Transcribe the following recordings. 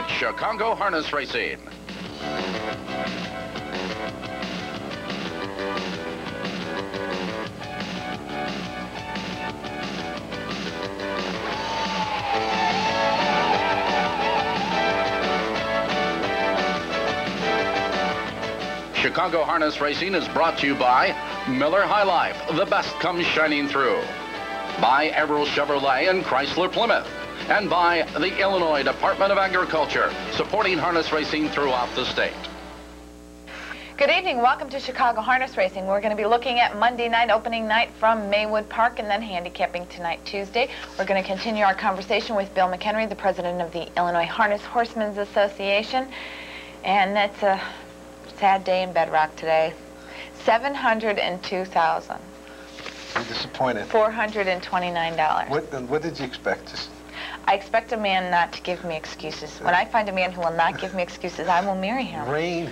It's Chicago Harness Racing. Chicago Harness Racing is brought to you by Miller High Life, the best comes shining through. By Averill Chevrolet and Chrysler Plymouth. And by the Illinois Department of Agriculture, supporting harness racing throughout the state. Good evening. Welcome to Chicago Harness Racing. We're going to be looking at Monday night, opening night from Maywood Park, and then handicapping tonight, Tuesday. We're going to continue our conversation with Bill McHenry, the president of the Illinois Harness Horsemen's Association. And it's a sad day in Bedrock today. 702,000. You're disappointed. $429. What did you expect? I expect a man not to give me excuses. When I find a man who will not give me excuses, I will marry him. Rain.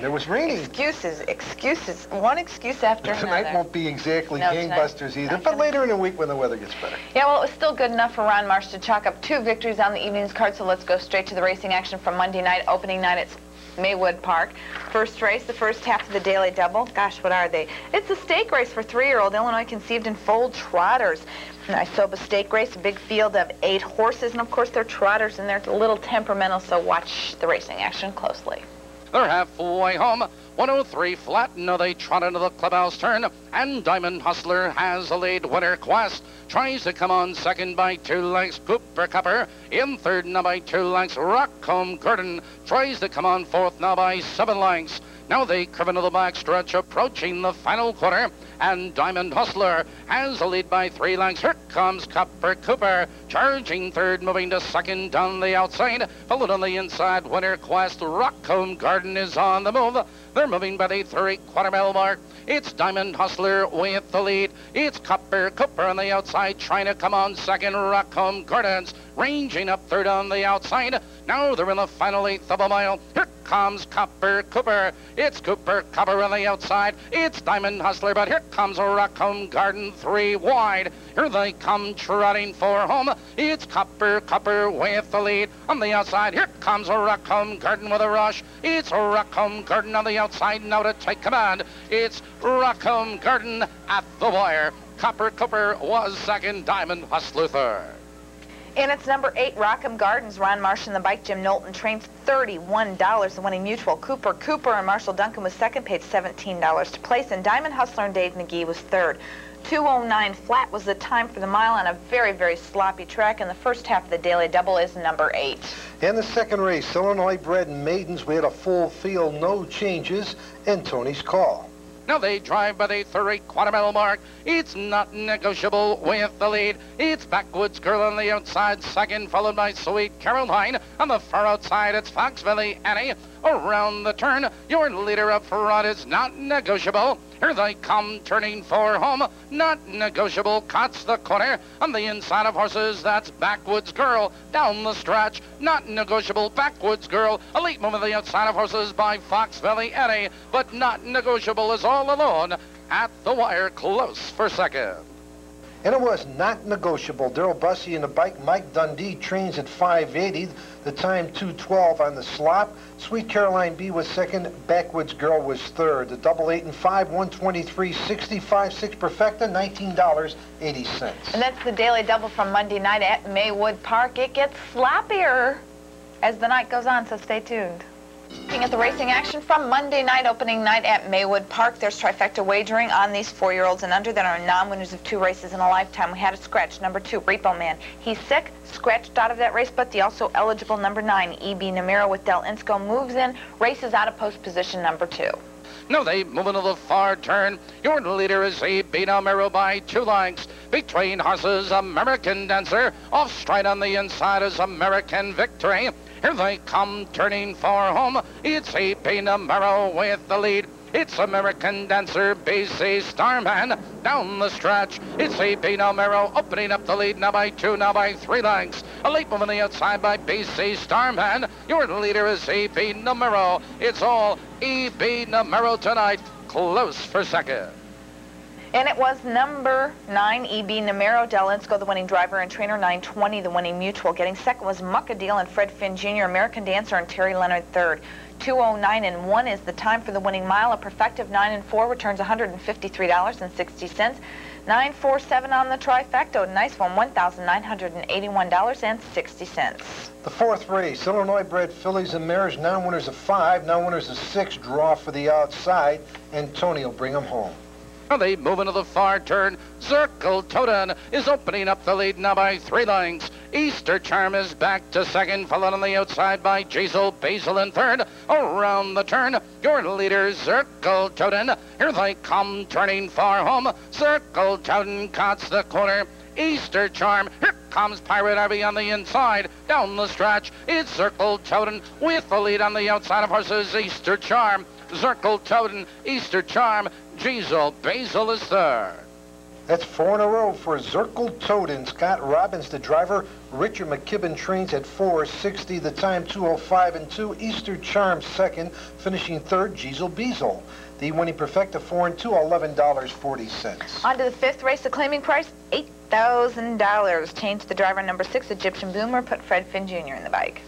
There was raining. Excuses. One excuse after another. Tonight won't be exactly gangbusters either, but later in the week when the weather gets better. Yeah, well, it was still good enough for Ron Marsh to chalk up 2 victories on the evening's card, so let's go straight to the racing action from Monday night, opening night at Maywood Park. First race, the first half of the Daily Double. Gosh, what are they? It's a stake race for 3-year-old Illinois conceived and foaled trotters. Isoba stake race, a big field of 8 horses, and of course they're trotters and they're a little temperamental, so watch the racing action closely. They're halfway home. 103 flat. Now they trot into the clubhouse turn. And Diamond Hustler has a lead. Winner Quest tries to come on second by 2 lengths. Cooper Copper in third now by 2 lengths. Rockcomb Gordon tries to come on fourth now by 7 lengths. Now they curve into the back stretch, approaching the final quarter. And Diamond Hustler has a lead by 3 lengths. Here comes Copper Cooper, charging third, moving to second down the outside. Followed on the inside, Winter Quest. Rockcomb Garden is on the move. They're moving by the 3/4 mile mark. It's Diamond Hustler with the lead. It's Copper Cooper on the outside, trying to come on second. Rockcomb Gardens ranging up third on the outside. Now they're in the final 1/8 of a mile. Here comes Copper Cooper. It's Cooper Copper on the outside. It's Diamond Hustler, but here comes Rockcomb Garden 3 wide. Here they come trotting for home. It's Copper Copper with the lead. On the outside, here comes Rockcomb Garden with a rush. It's Rockcomb Garden on the outside now to take command. It's Rockcomb Garden at the wire. Copper Cooper was second, Diamond Hustler third. And it's number 8, Rockcomb Gardens. Ron Marsh and the bike, Jim Knowlton, trains $31. The winning Mutual. Cooper and Marshall Duncan was second, paid $17 to place. And Diamond Hustler and Dave McGee was third. 2:09 flat was the time for the mile on a very, very sloppy track. And the first half of the Daily Double is number 8. In the second race, Illinois bred maidens, we had a full field, no changes, and Tony's Call. Now they drive by the 3/4 mile mark. It's Not Negotiable with the lead. It's Backwoods Girl on the outside, second, followed by Sweet Caroline. On the far outside, it's Fox Valley Annie. Around the turn, your leader up front is Not Negotiable. Here they come, turning for home. Not Negotiable cuts the corner. On the inside of horses, that's Backwoods Girl. Down the stretch, Not Negotiable, Backwoods Girl. A late move on the outside of horses by Fox Valley Eddie. But Not Negotiable is all alone at the wire, close for second. And it was Not Negotiable. Daryl Bussey in the bike. Mike Dundee trains at 5:80. The time 2:12 on the slop. Sweet Caroline B was second. Backwoods Girl was third. The double 8 and 5, 123.65. 6 perfecta, $19.80. And that's the Daily Double from Monday night at Maywood Park. It gets sloppier as the night goes on, so stay tuned. Looking at the racing action from Monday night, opening night at Maywood Park. There's trifecta wagering on these 4-year-olds and under that are non-winners of 2 races in a lifetime. We had a scratch, number 2, Repo Man. He's sick, scratched out of that race, but the also eligible number 9, E.B. Namiro with Del Insco, moves in, races out of post position number 2. Now they move into the far turn. Your leader is E.B. Namiro by 2 lengths. Between horses, American Dancer. Off straight on the inside is American Victory. Here they come, turning for home. It's E.B. Namiro with the lead. It's American Dancer, BC Starman. Down the stretch, it's E.B. Namiro opening up the lead now by 2, now by 3 lengths. A late move on the outside by BC Starman. Your leader is E.B. Namiro. It's all E.B. Namiro tonight, close for second. And it was number 9, EB Numero Delensko, the winning driver, and trainer 920, the winning mutual. Getting second was Muckadeel and Fred Finn Jr., American Dancer, and Terry Leonard third. 2:09 and 1 is the time for the winning mile. A perfective 9 and 4 returns $153.60. 947 on the trifecta. A nice one, $1,981.60. The fourth race, Illinois bred fillies and mares, non-winners of 5, non-winners of 6, draw for the outside, and Tony will bring them home. They move into the far turn. Circle Totem is opening up the lead now by 3 lengths. Easter Charm is back to second, followed on the outside by Jazel Basil in third. Around the turn, your leader, Circle Totem. Here they come, turning far home. Circle Totem cuts the corner. Easter Charm, here comes Pirate Ivy on the inside. Down the stretch, it's Circle Totem with the lead on the outside of horses. Easter Charm, Circle Totem, Easter Charm, Jazel Basil is third. That's 4 in a row for Circle Totem. Scott Robbins, the driver. Richard McKibben trains at 4:60. The time 2:05 and 2. Easter Charm second, finishing third. Jazel Basil. The winning perfecta 4 and 2, $11.40. On to the fifth race. The claiming price $8,000. Changed the driver number 6, Egyptian Boomer. Put Fred Finn Jr. in the bike.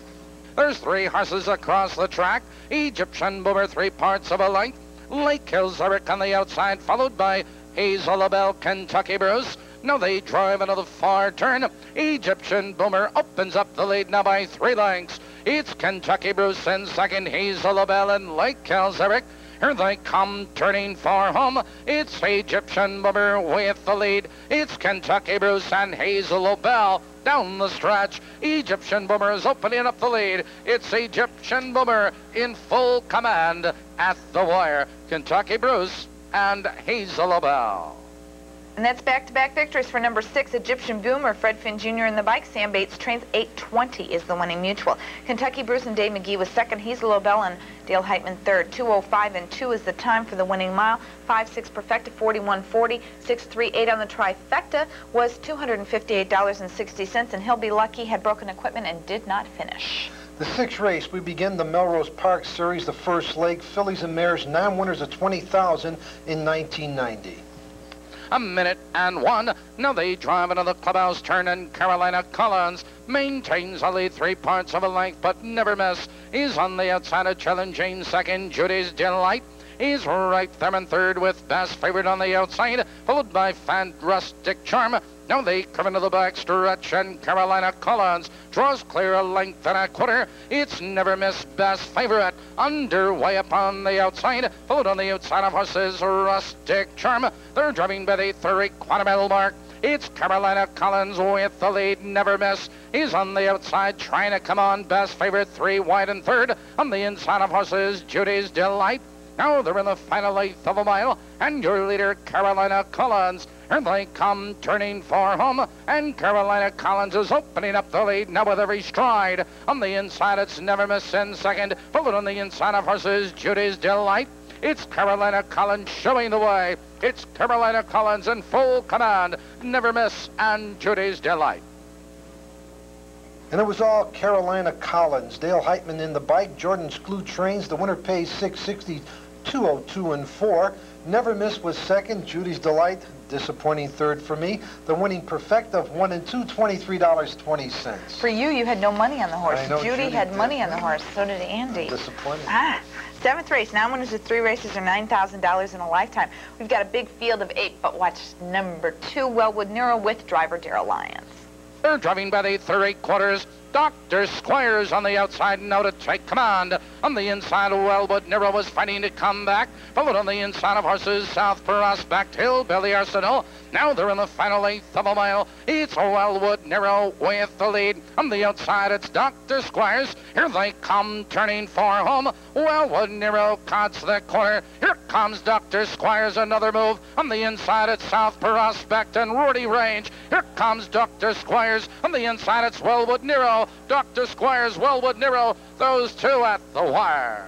There's 3 horses across the track. Egyptian Boomer 3 parts of a length. Lake Hills Eric on the outside, followed by Hazelabelle, Kentucky Bruce. Now they drive into the far turn. Egyptian Boomer opens up the lead now by 3 lengths. It's Kentucky Bruce in second, Hazelabelle and Lake Hills Eric. Here they come, turning far home. It's Egyptian Boomer with the lead. It's Kentucky Bruce and Hazelabelle. Down the stretch, Egyptian Boomer is opening up the lead. It's Egyptian Boomer in full command at the wire. Kentucky Bruce and Hazelabelle. And that's back-to-back victories for number 6, Egyptian Boomer. Fred Finn Jr. in the bike. Sam Bates trains. 8:20 is the winning mutual. Kentucky Bruce and Dave McGee was second. Hazelabelle and Dale Heitman third. 2:05 and 2 is the time for the winning mile. 5-6 perfecta, 41.40. 6.38 on the trifecta was $258.60. And he'll be lucky, had broken equipment and did not finish. The 6th race, we begin the Melrose Park Series, the first leg. Fillies and mares, non-winners of 20,000 in 1990. A minute and 1. Now they drive into the clubhouse turn, and Carolina Collins maintains a lead 3 parts of a length, but never miss. He's on the outside of challenging second, Judy's Delight. He's right there in third with Best Favorite on the outside, followed by Fantastic Charm. Now they come into the back stretch, and Carolina Collins draws clear a length and a quarter. It's Never Miss Best Favorite underway upon the outside, followed on the outside of horses Rustic Charm. They're driving by the 3/4 mile mark. It's Carolina Collins with the lead, Never Miss. He's on the outside trying to come on. Best Favorite 3 wide and third. On the inside of horses Judy's Delight. Now they're in the final 1/8 of a mile, and your leader Carolina Collins. Here they come, turning for home, and Carolina Collins is opening up the lead now with every stride. On the inside, it's Never Miss in second, followed on the inside of horses Judy's Delight. It's Carolina Collins showing the way. It's Carolina Collins in full command, Never Miss and Judy's Delight. And it was all Carolina Collins. Dale Heitman in the bike. Jordan Sklu trains. The winner pays $660, 202 and 4. Never Miss was second. Judy's Delight, disappointing third for me. The winning perfecta of 1 and 2, $23.20. For you, you had no money on the horse. I know, Judy had money on the horse. So did Andy. Disappointed. 7th race. Non-winners of 3 races are $9,000 in a lifetime. We've got a big field of 8, but watch number 2, Wellwood Nero with driver Darrell Lyons. They're driving by the 3/8. Dr. Squires on the outside now to take command. On the inside, Wellwood Nero was fighting to come back. Followed on the inside of horses South Prospect Hill, Billy Arsenal. Now they're in the final 1/8 of a mile. It's Wellwood Nero with the lead. On the outside, it's Dr. Squires. Here they come, turning for home. Wellwood Nero cuts the corner. Here comes Dr. Squires, another move. On the inside, it's South Prospect and Rudy Range. Here comes Dr. Squires. On the inside, it's Wellwood Nero. Dr. Squires, Wellwood Nero, those two at the wire.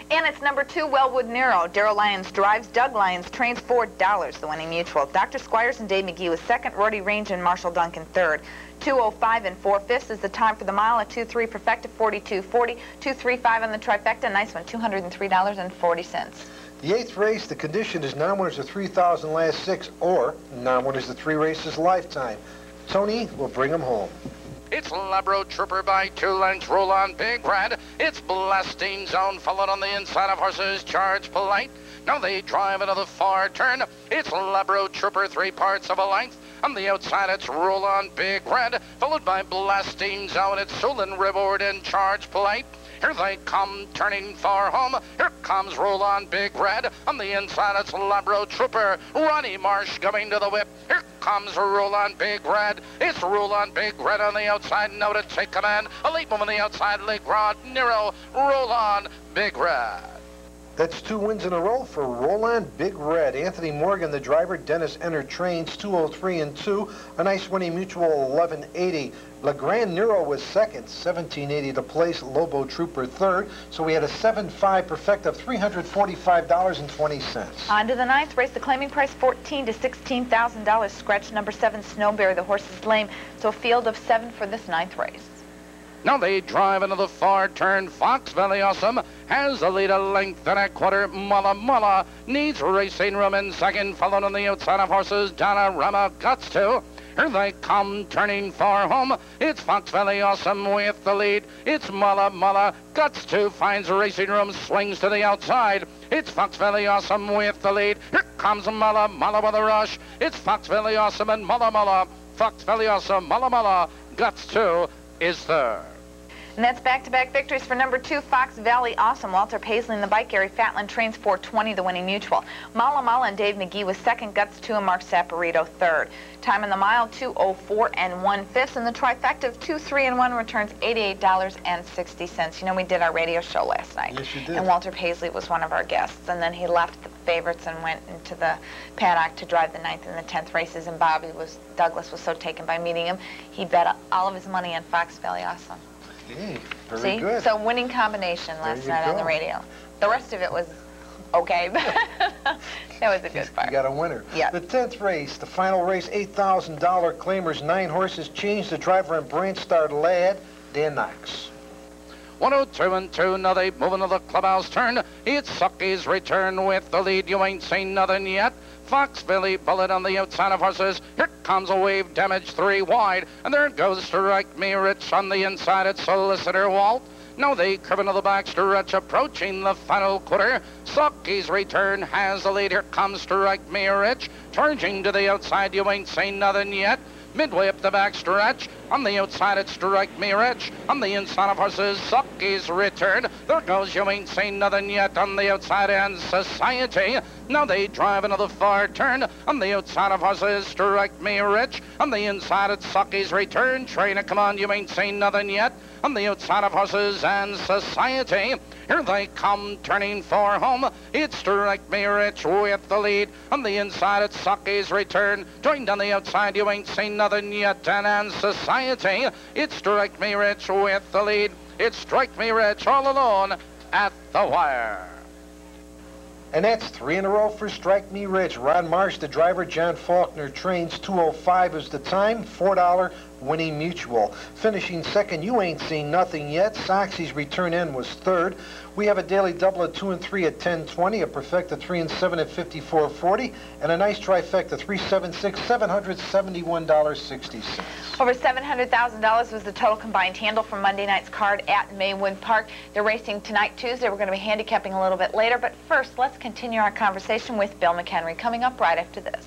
And it's number 2, Wellwood Nero. Darrell Lyons drives. Doug Lyons trains. $4, the winning mutual. Dr. Squires and Dave McGee was second. Roddy Range and Marshall Duncan third. 2:05 and 4/5 is the time for the mile. A 2-3 perfecta, 42.40. 2:35 on the trifecta. Nice one, $203.40. The 8th race, the condition is non-winners of 3,000 last 6, or non-winners of 3 races lifetime. Tony will bring them home. It's Labro Trooper by 2 lengths, Roll On Big Red. It's Blasting Zone, followed on the inside of horses, Charge Polite. Now they drive into the far turn. It's Labro Trooper, 3 parts of a length. On the outside, it's Roll On Big Red, followed by Blasting Zone. It's Sulin Reward and Charge Polite. Here they come, turning far home. Here comes Roll On Big Red. On the inside, it's Labro Trooper. Ronnie Marsh going to the whip. Here comes Roll On Big Red. It's Roll On Big Red on the outside. Now to take command. A leap on the outside. Le Grand Nero. Roll On Big Red. That's 2 wins in a row for Roll On Big Red. Anthony Morgan, the driver. Dennis Enner trains 203 and 2. A nice winning mutual 1180. Le Grand Nero was second, 1780 to place. Lobo Trooper third. So we had a 7-5 perfect of $345.20. On to the 9th race, the claiming price $14,000 to $16,000. Scratch number 7, Snowberry. The horse is lame, so a field of 7 for this 9th race. Now they drive into the far turn. Fox Valley Awesome has a lead a length and a quarter. Mulla Mulla needs racing room in second, followed on the outside of horses. Donna Rama Guts to. Here they come, turning far home. It's Fox Valley Awesome with the lead. It's Mulla Mulla. Guts to finds racing room, swings to the outside. It's Fox Valley Awesome with the lead. Here comes Mulla Mulla with a rush. It's Fox Valley Awesome and Mulla Mulla. Fox Valley Awesome, Mulla Mulla. Guts to is third. And that's back-to-back victories for number 2, Fox Valley Awesome. Walter Paisley in the bike. Gary Fatland trains 420, the winning mutual. Mala Mala and Dave McGee was second. Guts 2 and Mark Saporito third. Time in the mile, 2:04 and 1/5. And the trifecta of 2, 3, and 1 returns $88.60. You know, we did our radio show last night. Yes, you did. And Walter Paisley was one of our guests. And then he left the favorites and went into the paddock to drive the 9th and the 10th races. And Douglas was so taken by meeting him, he bet all of his money on Fox Valley Awesome. Hey, very See? good. So winning combination last night on the radio. The rest of it was okay, but that was a good part. You got a winner. Yeah. The 10th race, the final race, $8,000 claimers, 9 horses, changed the driver and Brain Star Lad, Dan Knox. 102 and 2, now they move into the clubhouse turn. It's Sucky's return with the lead. You ain't seen nothing yet. Fox Valley Bullet on the outside of horses. Here comes a wave damage 3 wide. And there goes Strike Me Rich on the inside. It's Solicitor Walt. Now they curve into the back stretch, approaching the final quarter. Sucky's return has the lead. Here comes Strike Me Rich. Charging to the outside. You ain't seen nothing yet. Midway up the back stretch. On the outside, it's Strike Me Rich. On the inside of horses, Sucky's return. There goes You Ain't Seen Nothing Yet on the outside, and Society. Now they drive into the far turn. On the outside of horses, Strike Me Rich. On the inside, it's Sucky's return. Trainer, come on, You Ain't Seen Nothing Yet. On the outside of horses and Society. Here they come, turning for home. It's Strike Me Rich with the lead. On the inside, it's Sucky's return. Joined on the outside, You Ain't Seen Nothing Yet, and Society. It's Strike Me Rich with the lead. It's Strike Me Rich all alone at the wire. And that's 3 in a row for Strike Me Rich. Ron Marsh, the driver. John Faulkner trains 2:05 is the time. $4 winning mutual. Finishing second, You Ain't Seen Nothing Yet. Soxy's return end was third. We have a daily double at 2 and 3 at 10:20, a perfecta 3 and 7 at 54.40, and a nice trifecta 376, $771.60. Over $700,000 was the total combined handle from Monday night's card at Maywood Park. They're racing tonight, Tuesday. We're going to be handicapping a little bit later, but first, let's continue our conversation with Bill McHenry coming up right after this.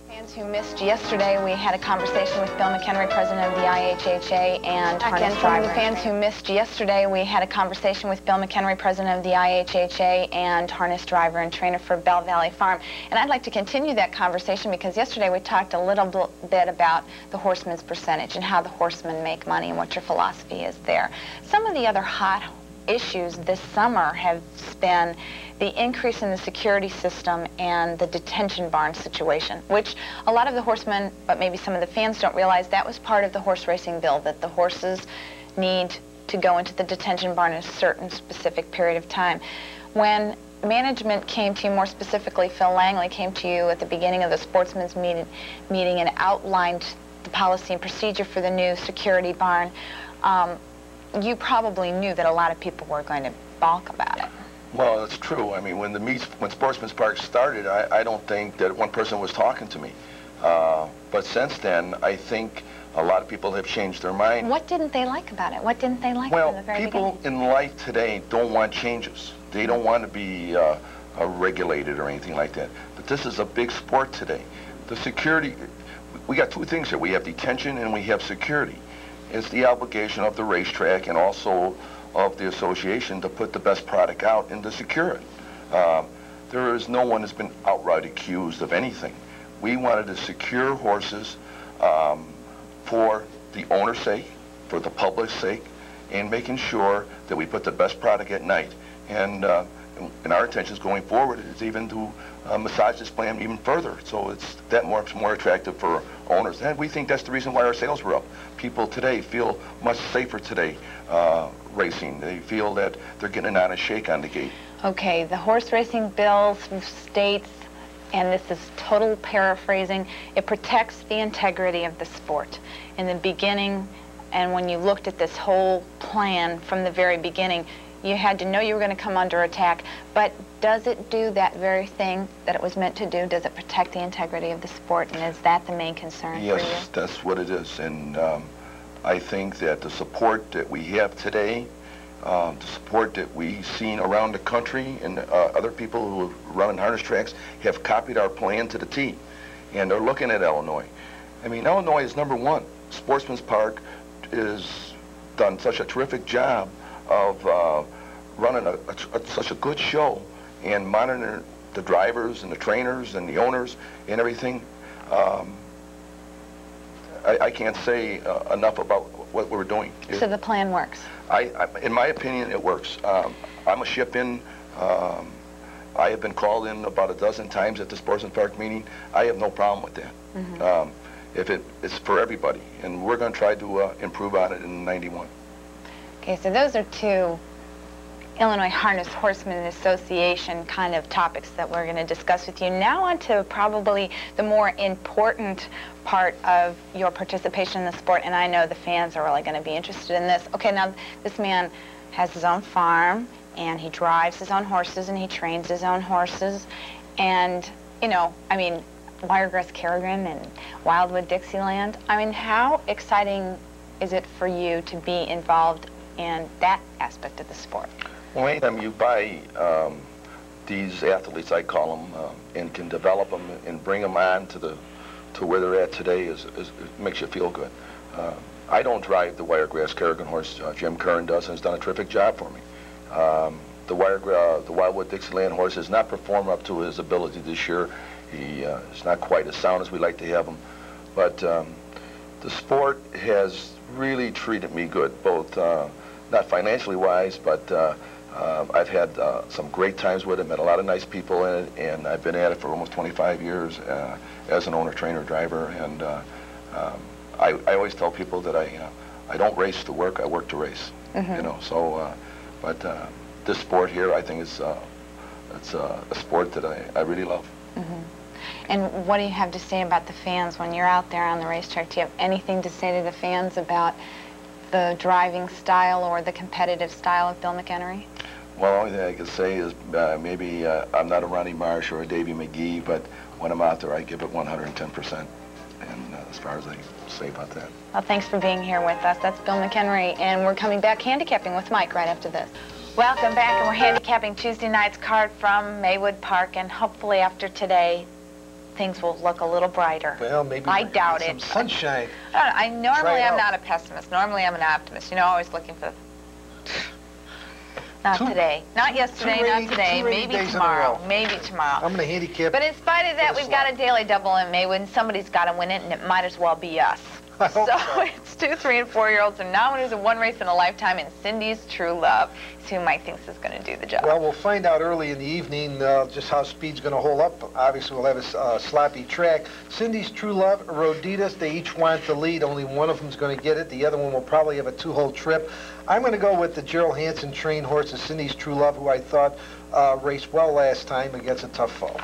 Fans who missed yesterday, we had a conversation with Bill McHenry, president of the IHHA and harness driver. For the fans who missed yesterday, we had a conversation with Bill McHenry, president of the IHHA and harness driver and trainer for Bell Valley Farm. And I'd like to continue that conversation because yesterday we talked a little bit about the horseman's percentage and how the horsemen make money and what your philosophy is there. Some of the other hot issues this summer have been the increase in the security system and the detention barn situation, which a lot of the horsemen, but maybe some of the fans don't realize, that was part of the horse racing bill, that the horses need to go into the detention barn in a certain specific period of time. When management came to you, more specifically Phil Langley came to you at the beginning of the sportsman's meeting and outlined the policy and procedure for the new security barn, you probably knew that a lot of people were going to balk about it. Well, it's true. I mean, when Sportsman's Park started, I don't think that one person was talking to me. But since then, I think a lot of people have changed their mind. What didn't they like about it? What didn't they like from the very beginning? Well, people in life today don't want changes. They don't want to be regulated or anything like that. But this is a big sport today. The security, we got two things here. We have detention and we have security. It's the obligation of the racetrack and also of the association to put the best product out and to secure it. There is no one that's been outright accused of anything. We wanted to secure horses for the owner's sake, for the public's sake, and making sure that we put the best product at night. And our intentions going forward is even to massage this plan even further, so it's that much more attractive for owners. And we think that's the reason why our sales were up. People today feel much safer today racing. They feel that they're getting an honest shake on the gate. Okay, the horse racing bill states, and this is total paraphrasing, it protects the integrity of the sport. In the beginning, and when you looked at this whole plan from the very beginning, you had to know you were going to come under attack, but does it do that very thing that it was meant to do? Does it protect the integrity of the sport, and is that the main concern for you? Yes, that's what it is, and I think that the support that we have today, the support that we've seen around the country and other people who are running harness tracks have copied our plan to the T, and they're looking at Illinois. I mean, Illinois is #1. Sportsman's Park has done such a terrific job of running such a good show and monitoring the drivers and the trainers and the owners and everything. I can't say enough about what we're doing. So the plan works? In my opinion, it works. I'm a ship-in. I have been called in about a dozen times at the Sportsman's Park meeting. I have no problem with that. Mm-hmm. It's for everybody, and we're going to try to improve on it in '91. Okay, so those are two Illinois Harness Horsemen Association kind of topics that we're going to discuss with you. Now on to probably the more important part of your participation in the sport, and I know the fans are really going to be interested in this. Okay, now this man has his own farm, and he drives his own horses, and he trains his own horses, and, you know, I mean, Wiregrass Kerrigan and Wildwood Dixieland. I mean, how exciting is it for you to be involved in that aspect of the sport? Well, anytime you buy these athletes, I call them, and can develop them and bring them on to where they're at today, it makes you feel good. I don't drive the Wiregrass Kerrigan horse. Jim Curran does, and has done a terrific job for me. The Wildwood Dixieland horse has not performed up to his ability this year. He is not quite as sound as we like to have him, but the sport has really treated me good, both not financially wise, but I've had some great times with it, met a lot of nice people in it, and I've been at it for almost 25 years as an owner, trainer, driver, and I always tell people that I don't race to work, I work to race. Mm-hmm. You know, so, but this sport here, I think it's a sport that I really love. Mm-hmm. And what do you have to say about the fans when you're out there on the racetrack? Do you have anything to say to the fans about the driving style or the competitive style of Bill McHenry? Well, the only thing I can say is maybe I'm not a Ronnie Marsh or a Davey McGee, but when I'm out there, I give it 110%. And as far as I say about that. Well, thanks for being here with us. That's Bill McHenry, and we're coming back handicapping with Mike right after this. Welcome back, and we're handicapping Tuesday night's card from Maywood Park, and hopefully after today, things will look a little brighter. Well, maybe I doubt some it. sunshine. I normally I'm not a pessimist. Normally I'm an optimist. You know, always looking for. Not today. Not yesterday. Not today. Maybe tomorrow. Maybe tomorrow. I'm going to handicap. But in spite of that, we've got a daily double in Maywood, and somebody's got to win it, and it might as well be us. So it's 2, 3, and 4-year-olds and non-winners of one race in a lifetime, and Cindy's True Love is who Mike thinks is going to do the job. Well, we'll find out early in the evening just how speed's going to hold up. Obviously, we'll have a sloppy track. Cindy's True Love, Roditas, they each want the lead. Only one of them's going to get it. The other one will probably have a 2-hole trip. I'm going to go with the Gerald Hansen trained horse, Cindy's True Love, who I thought raced well last time against a tough foe.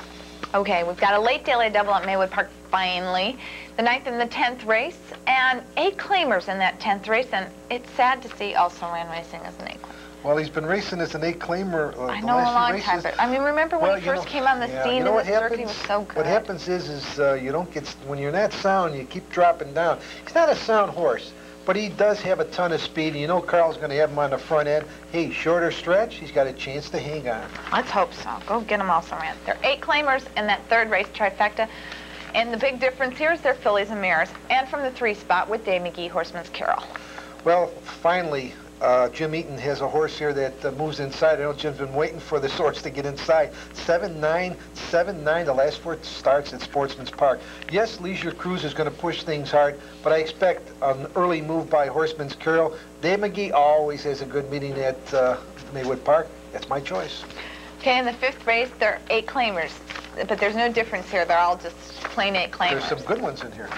Okay, we've got a late daily double at Maywood Park finally. The 9th and the 10th race, and 8 claimers in that 10th race, and it's sad to see also ran racing as an 8 claimer. Well, he's been racing as an 8-claimer. I know, a long time. But, I mean, remember when he first came on the scene you know and the circuit, he was so good. What happens is you don't get, when you're not sound, you keep dropping down. He's not a sound horse, but he does have a ton of speed. And you know Carl's going to have him on the front end. Hey, shorter stretch, he's got a chance to hang on. Let's hope so. Go get him also ran. They're 8-claimers in that third race trifecta. And the big difference here is they're fillies and mares. And from the 3 spot with Dave McGee, Horseman's Carol. Well, finally, Jim Eaton has a horse here that moves inside. I know Jim's been waiting for this horse to get inside. 7-9, 7-9, the last 4 starts at Sportsman's Park. Yes, Leisure Cruise is going to push things hard, but I expect an early move by Horseman's Carol. Dave McGee always has a good meeting at Maywood Park. That's my choice. Okay, in the 5th race, there are 8-claimers. But there's no difference here. They're all just plain 8-claimers. There's some good ones in here.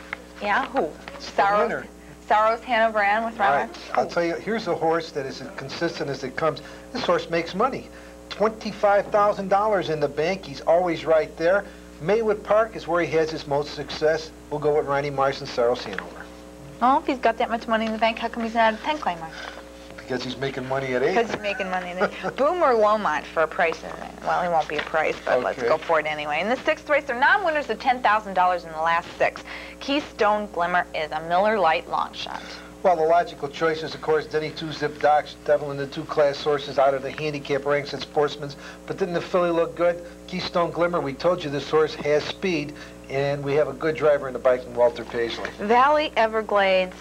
Yeah, who? Sorrows Hanover Ann with Robert. Right. I'll tell you, here's a horse that is as consistent as it comes. This horse makes money. $25,000 in the bank. He's always right there. Maywood Park is where he has his most success. We'll go with Ronnie Mars and Sorrows Hanover. Well, if he's got that much money in the bank, how come he's not a 10-claimer? Because he's making money at 8. Because he's making money. Boomer Lomont for a price. Well, he won't be a price, but okay. Let's go for it anyway. In the 6th race, they're non-winners of $10,000 in the last 6. Keystone Glimmer is a Miller Lite long shot. Well, the logical choice is, of course, Denny 2-Zip Doc's Devil in the 2-class horses out of the handicap ranks at Sportsman's. But didn't the filly look good? Keystone Glimmer, we told you this horse has speed, and we have a good driver in the bike in Walter Paisley. Valley Everglades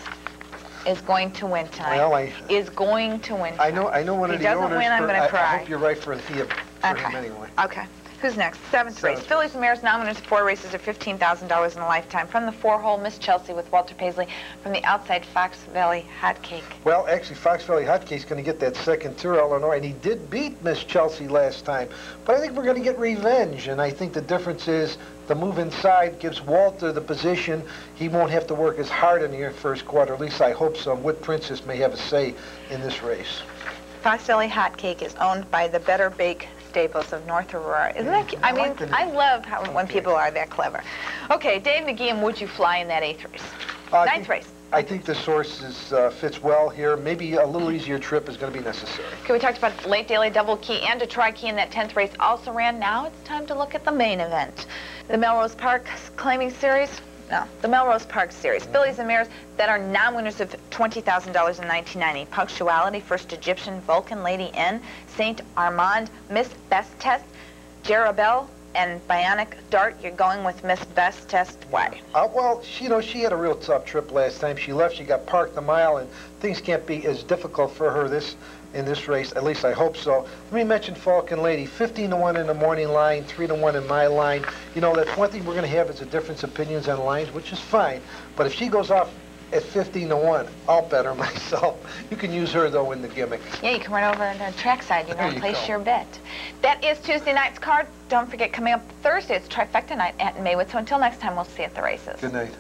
is going to win tonight. Well, is going to win tonight. I know one of the owners. If he doesn't win, I'm going to cry. I hope you're right for him anyway. Okay. Who's next? 7th race. Fillies and Mares, non-winners of 4 races are $15,000 in a lifetime. From the 4-hole, Miss Chelsea with Walter Paisley. From the outside, Fox Valley Hot Cake. Well, actually, Fox Valley Hot Cake's going to get that second tour, Illinois, and he did beat Miss Chelsea last time. But I think we're going to get revenge, and I think the difference is the move inside gives Walter the position. He won't have to work as hard in the first quarter. At least I hope so. Whit Princess may have a say in this race. Fox Valley Hot Cake is owned by the Better Bake Stables of North Aurora. Isn't that cute? I mean, I love how when people are that clever. Okay, Dave McGee and Would You Fly in that 8th race? 9th race. I think this horse fits well here. Maybe a little easier trip is going to be necessary. Okay, we talked about Late Daily Double Key and Detroit Key in that 10th race also ran. Now it's time to look at the main event. The Melrose Park Claiming Series. No, the Melrose Park Series. Fillies and mares that are non-winners of $20,000 in 1990. Punctuality, First Egyptian, Vulcan, Lady N, Saint Armand, Miss Best Test, Jarabelle, and Bionic Dart. You're going with Miss Best Test. Why? Well, she had a real tough trip last time. She left, she got parked a mile, and things can't be as difficult for her in this race. At least I hope so. Let me mention Falcon Lady. 15-1 in the morning line, 3-1 in my line. You know, that's one thing we're going to have is a difference of opinions on lines, which is fine. But if she goes off at 15-1, I'll bet her myself. You can use her, though, in the gimmick. Yeah, you can run over to the trackside, and place your bet. That is Tuesday night's card. Don't forget, coming up Thursday, it's trifecta night at Maywood. So until next time, we'll see you at the races. Good night.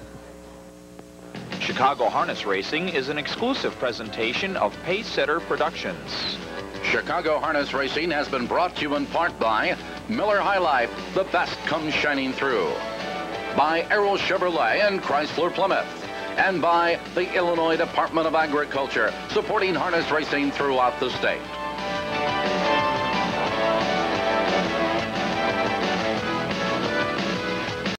Chicago Harness Racing is an exclusive presentation of Pacesetter Productions. Chicago Harness Racing has been brought to you in part by Miller High Life, the best comes shining through. By Arrow Chevrolet and Chrysler Plymouth. And by the Illinois Department of Agriculture, supporting harness racing throughout the state.